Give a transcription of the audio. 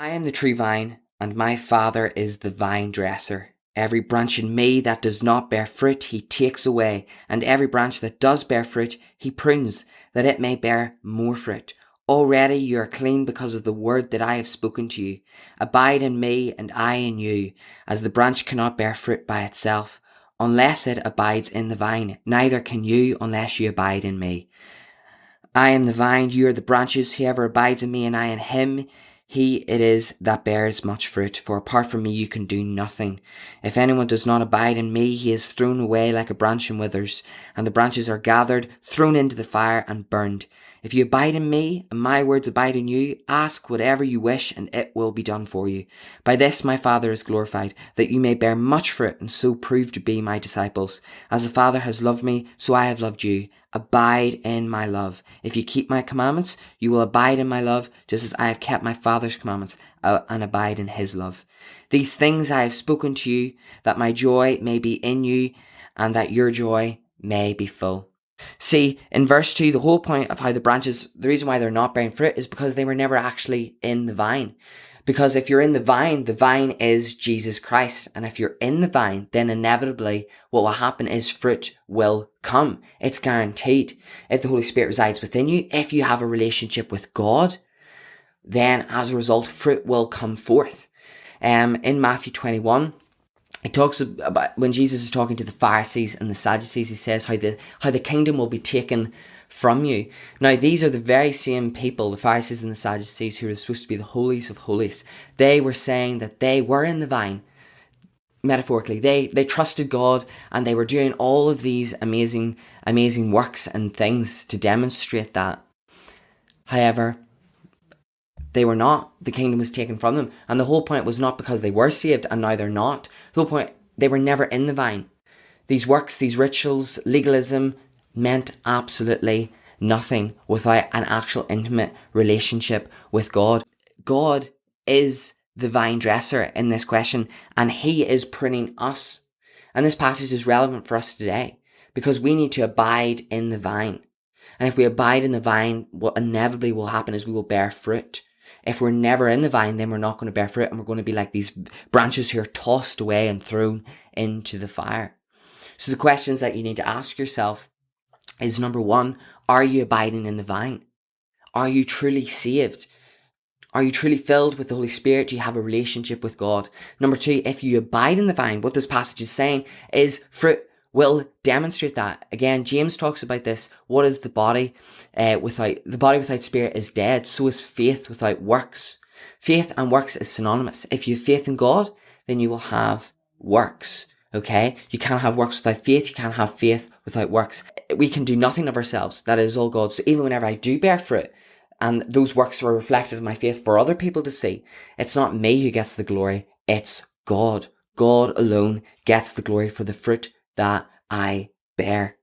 I am the true vine, and my Father is the vine dresser. Every branch in me that does not bear fruit, he takes away, and every branch that does bear fruit, he prunes, that it may bear more fruit. Already you are clean because of the word that I have spoken to you. Abide in me, and I in you, as the branch cannot bear fruit by itself, unless it abides in the vine. Neither can you unless you abide in me. I am the vine, you are the branches. Whoever abides in me and I in him, he it is that bears much fruit. For apart from me you can do nothing. If anyone does not abide in me, he is thrown away like a branch and withers, and the branches are gathered, thrown into the fire, and burned. If you abide in me, and my words abide in you, ask whatever you wish, and it will be done for you. By this my Father is glorified, that you may bear much fruit, and so prove to be my disciples. As the Father has loved me, so I have loved you. Abide in my love. If you keep my commandments, you will abide in my love, just as I have kept my Father's commandments and abide in his love. These things I have spoken to you, that my joy may be in you, and that your joy may be full. See, in verse 2, the whole point of how the reason why they're not bearing fruit is because they were never actually in the vine. Because if you're in the vine is Jesus Christ. And if you're in the vine, then inevitably what will happen is fruit will come. It's guaranteed. If the Holy Spirit resides within you, if you have a relationship with God, then as a result, fruit will come forth. In Matthew 21, it talks about when Jesus is talking to the Pharisees and the Sadducees, he says how the kingdom will be taken from you. Now, these are the very same people, the Pharisees and the Sadducees, who are supposed to be the holies of holies. They were saying that they were in the vine, metaphorically. They trusted God, and they were doing all of these amazing works and things to demonstrate that. However, they were not. The kingdom was taken from them. And the whole point was not because they were saved and now they're not. The whole point, they were never in the vine. These works, these rituals, legalism meant absolutely nothing without an actual intimate relationship with God. God is the vine dresser in this question, and he is pruning us. And this passage is relevant for us today because we need to abide in the vine. And if we abide in the vine, what inevitably will happen is we will bear fruit. If we're never in the vine, then we're not going to bear fruit, and we're going to be like these branches who are tossed away and thrown into the fire. So the questions that you need to ask yourself is, number one, are you abiding in the vine? Are you truly saved? Are you truly filled with the Holy Spirit? Do you have a relationship with God? Number two, if you abide in the vine, what this passage is saying is fruit will demonstrate that. Again, James talks about this. What is the body? The body without spirit is dead. So is faith without works. Faith and works is synonymous. If you have faith in God, then you will have works. Okay? You can't have works without faith. You can't have faith without works. We can do nothing of ourselves. That is all God. So even whenever I do bear fruit, and those works are reflected in my faith for other people to see, it's not me who gets the glory. It's God. God alone gets the glory for the fruit that I bear.